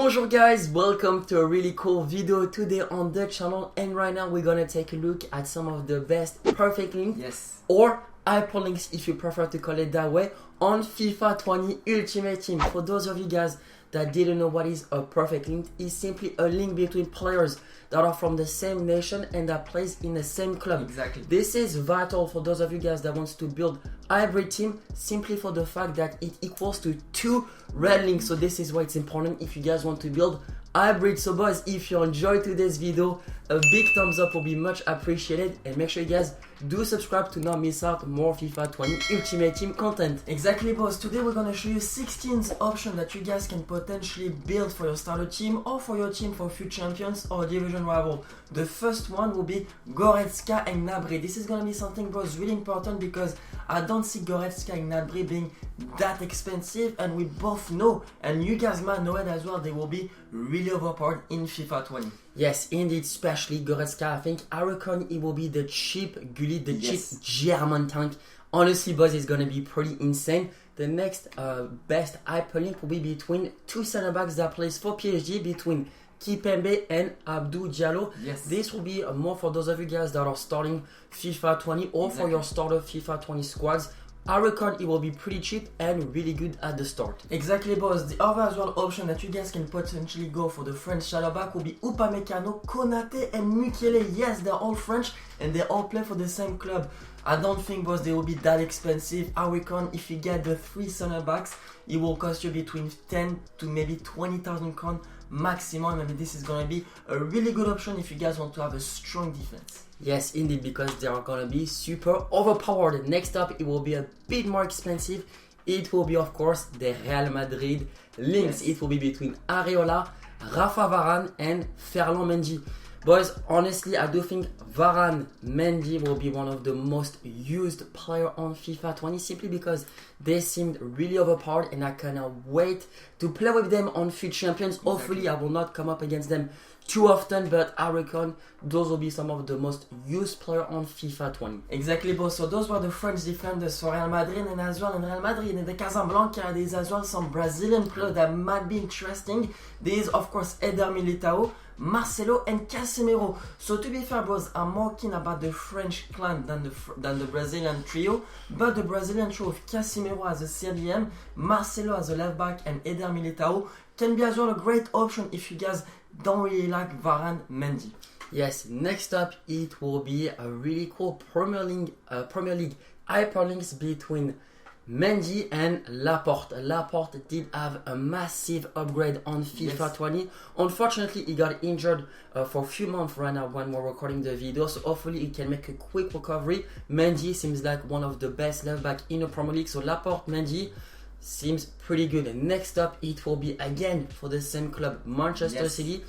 Bonjour guys, welcome to a really cool video today on the channel, and right now we're gonna take a look at some of the best perfect links or hyperlinks if you prefer to call it that way on FIFA 20 Ultimate Team. For those of you guys that didn't know what is a perfect link, is simply a link between players that are from the same nation and that plays in the same club. Exactly. This is vital for those of you guys that wants to build hybrid team, simply for the fact that it equals to 2 red links. So this is why it's important if you guys want to build hybrid. So boys, if you enjoyed today's video, a big thumbs up will be much appreciated, and make sure you guys do subscribe to not miss out more FIFA 20 Ultimate Team content. Exactly, boss. Today we're gonna show you 16 options that you guys can potentially build for your starter team or for your team for FUT Champions or Division Rival. The first one will be Goretzka and Gnabry. This is gonna be something, bros, really important because I don't see Goretzka and Gnabry being that expensive, and we both know, and you guys might know it as well, they will be really overpowered in FIFA 20. Yes, indeed, especially Goretzka. I reckon it will be the cheap Gullit, the cheap German tank. Honestly, boys, it's gonna be pretty insane. The next best hyperlink will be between 2 center backs that plays for PSG, between Kimpembe and Abdou Diallo. Yes. This will be more for those of you guys that are starting FIFA 20 or for your starter FIFA 20 squads. I reckon it will be pretty cheap and really good at the start. Exactly, boss. The other as well option that you guys can potentially go for the French shadow back will be Upamecano, Konate and Mukiele. Yes, they're all French and they all play for the same club. I don't think, boss, they will be that expensive. I reckon if you get the 3 center backs, it will cost you between 10 to maybe 20,000 crowns maximum. I mean, this is gonna be a really good option if you guys want to have a strong defense. Yes, indeed, because they are gonna be super overpowered. Next up, it will be a bit more expensive. It will be, of course, the Real Madrid links. It will be between Areola, Rafa Varane and Ferland Mendy. Boys, honestly, I do think Varane Mendy will be one of the most used player on FIFA 20, simply because they seemed really overpowered, and I cannot wait to play with them on FUT Champions. Exactly. Hopefully, I will not come up against them too often, but I reckon those will be some of the most used player on FIFA 20. Exactly, boss. So those were the French defenders for Real Madrid, and as well in Real Madrid in the Casablanca, there's as well some Brazilian players that might be interesting. There is, of course, Eder Militao, Marcelo and Casemiro. So to be fair, boys, I'm more keen about the French clan than the Brazilian trio, but the Brazilian trio of Casemiro as a CDM, Marcelo as a left back and Eder Militao can be as well a great option if you guys don't really like Varane Mendy. Yes, next up it will be a really cool Premier League hyperlinks between Mendy and Laporte. Laporte did have a massive upgrade on FIFA 20. Unfortunately, he got injured for a few months right now when we're recording the video, so hopefully he can make a quick recovery. Mendy seems like one of the best left back in the Premier League, so Laporte, Mendy seems pretty good. And next up, it will be again for the same club, Manchester City.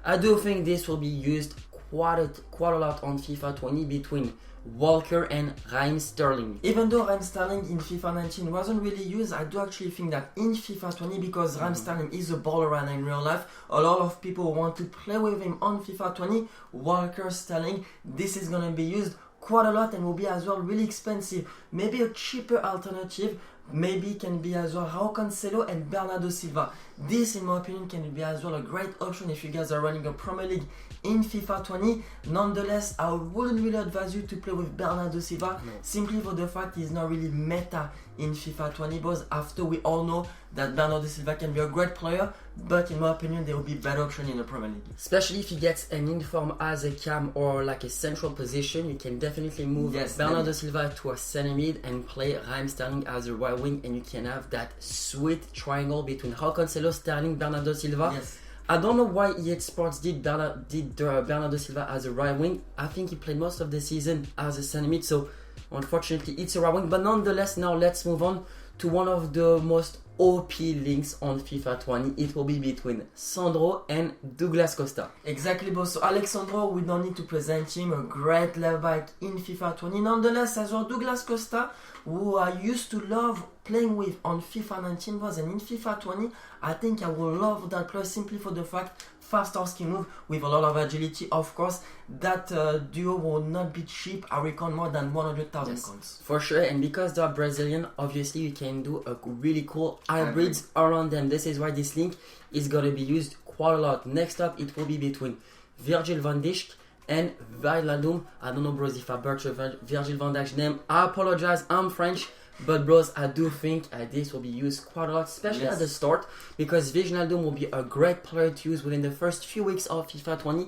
I do think this will be used quite a lot on FIFA 20 between Walker and Raheem Sterling. Even though Raheem Sterling in FIFA 19 wasn't really used, I do actually think that in FIFA 20, because Raheem Sterling is a baller right now in real life, a lot of people want to play with him on FIFA 20. Walker, Sterling, this is gonna be used quite a lot and will be as well really expensive. Maybe a cheaper alternative maybe can be as well Raul Cancelo and Bernardo Silva. This, in my opinion, can be as well a great option if you guys are running a Premier League in FIFA 20. Nonetheless, I wouldn't really advise you to play with Bernardo Silva, simply for the fact he's not really meta in FIFA 20, boys. After we all know that Bernardo Silva can be a great player, but in my opinion, there will be better option in the Premier League. Especially if he gets an inform as a cam or like a central position, you can definitely move Bernardo Silva to a center mid and play Raheem Sterling as a right wing, and you can have that sweet triangle between Raul Cancelo, Sterling, Bernardo Silva. Yes. I don't know why EA Sports did Bernardo Silva as a right wing. I think he played most of the season as a center mid, so unfortunately it's a right wing. But nonetheless, now let's move on to one of the most OP links on FIFA 20. It will be between Sandro and Douglas Costa. Exactly, boss. So Alexandro, we don't need to present him, a great left back in FIFA 20. Nonetheless, as well, Douglas Costa, who I used to love playing with on FIFA 19 boys, and in FIFA 20 I think I will love that player simply for the fact faster skill move with a lot of agility. Of course, that duo will not be cheap. I reckon more than 100,000 coins. For sure, and because they are Brazilian, obviously you can do a really cool hybrids around them. This is why this link is going to be used quite a lot. Next up, it will be between Virgil van Dijk and Wijnaldum. I don't know, bros, if I butchered Virgil van Dijk's name. I apologize, I'm French. But bros, I do think this will be used quite a lot, especially at the start, because Wijnaldum will be a great player to use within the first few weeks of FIFA 20.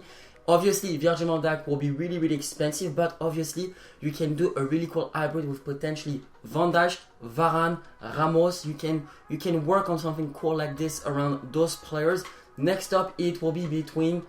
Obviously, Virgil van Dijk will be really expensive, but obviously you can do a really cool hybrid with potentially Van Dijk, Varane, Ramos. You can work on something cool like this around those players. Next up, it will be between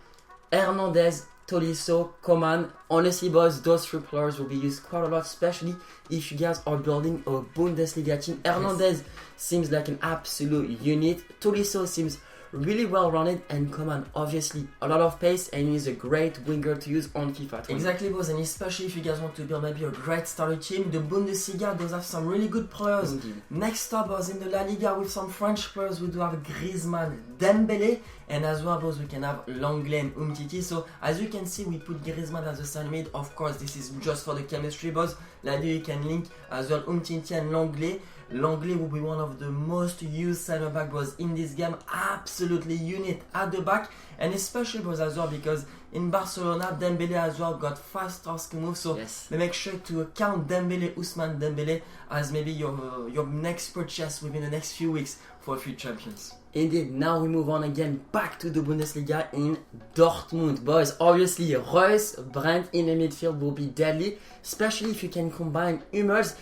Hernandez, Tolisso, Coman. Honestly, boys, those three players will be used quite a lot, especially if you guys are building a Bundesliga team. Hernandez seems like an absolute unit. Tolisso seems really well rounded, and Coman, obviously a lot of pace, and he's a great winger to use on FIFA 20. Exactly, boys, and especially if you guys want to build maybe a great starter team, the Bundesliga does have some really good players. Indeed. Next up, boys, in the La Liga with some French players, we do have Griezmann, Dembele, and as well, boys, we can have Langley and Umtiti. So as you can see, we put Griezmann as a center mid. Of course, this is just for the chemistry, boys. Like you can link as well Umtiti and Langley. Langley will be one of the most used center back boys in this game. Absolutely unit at the back, and especially boys as well because in Barcelona Dembele as well got faster skill moves. So make sure to count Dembele, Ousmane Dembele as maybe your next purchase within the next few weeks for a few champions. Indeed, now we move on again back to the Bundesliga in Dortmund. Boys, obviously Reus, Brandt in the midfield will be deadly, especially if you can combine Hummels,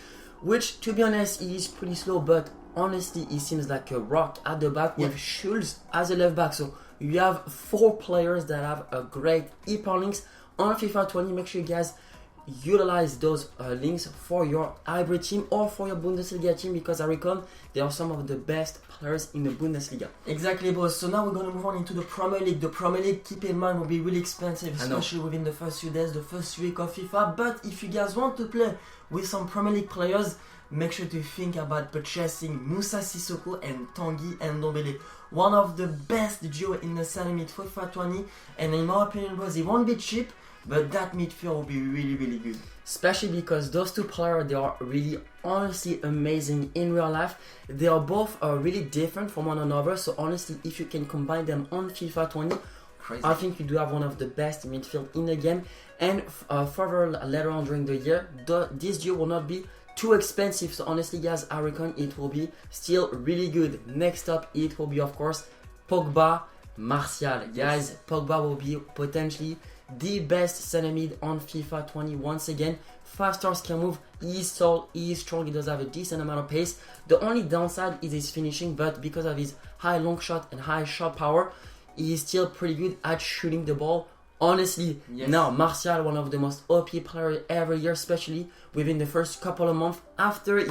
which to be honest he is pretty slow, but honestly he seems like a rock at the back with Schulz as a left back. So you have 4 players that have a great hyperlinks on FIFA 20. Make sure you guys utilize those links for your hybrid team or for your Bundesliga team, because I reckon they are some of the best players in the Bundesliga. Exactly, boys. So now we're going to move on into the Premier League. The Premier League, keep in mind, will be really expensive, especially within the first few days, the first week of FIFA. But if you guys want to play with some Premier League players, make sure to think about purchasing Moussa Sissoko and Tanguy Ndombele. One of the best duo in the center mid for FIFA 20, and in my opinion, boys, it won't be cheap, but that midfield will be really good. Especially because those two players, they are really honestly amazing in real life. They are both really different from one another. So honestly, if you can combine them on FIFA 20, I think you do have one of the best midfield in the game. And further later on during the year, this duo will not be too expensive. So honestly, guys, I reckon it will be still really good. Next up, it will be of course Pogba, Martial. Guys, Pogba will be potentially the best center mid on FIFA 20 once again. Faster skill move, he is tall, he is strong, he does have a decent amount of pace. The only downside is his finishing, but because of his high long shot and high shot power, he is still pretty good at shooting the ball. Honestly, now Martial, one of the most OP players every year, especially within the first couple of months. After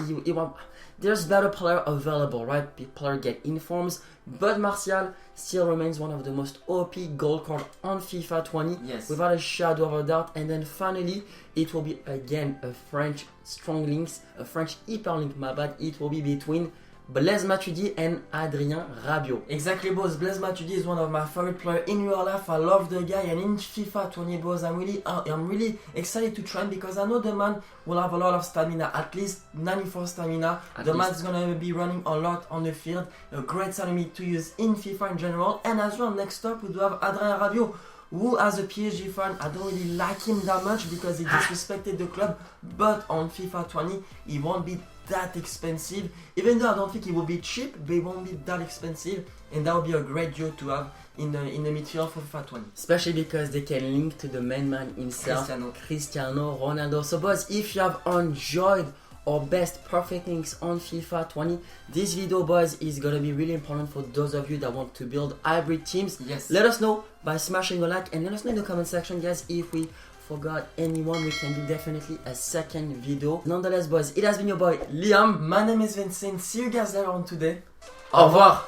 there's better player available, right? Player get informs, but Martial still remains one of the most OP gold card on FIFA 20 without a shadow of a doubt. And then finally, it will be again a French strong links, a French hyperlink, my bad. It will be between Blaise Matuidi and Adrien Rabiot. Exactly, boys. Blaise Matuidi is one of my favorite players in real life. I love the guy, and in FIFA 20, boys, I'm really excited to try him because I know the man will have a lot of stamina, at least 94 stamina. The man's gonna be running a lot on the field. A great enemy to use in FIFA in general. And as well, next up, we do have Adrien Rabiot, who, as a PSG fan, I don't really like him that much because he disrespected the club. But on FIFA 20, he won't be that expensive, even though I don't think it will be cheap, but it won't be that expensive, and that would be a great duo to have in the midfield for FIFA 20. Especially because they can link to the main man himself, Cristiano Ronaldo. So boys, if you have enjoyed our best perfect links on FIFA 20, this video, boys, is gonna be really important for those of you that want to build hybrid teams. Let us know by smashing a like, and let us know in the comment section, guys, if we forgot anyone. We can do definitely a second video. Nonetheless, boys, it has been your boy Liam. My name is Vincent. See you guys later on today. Au revoir.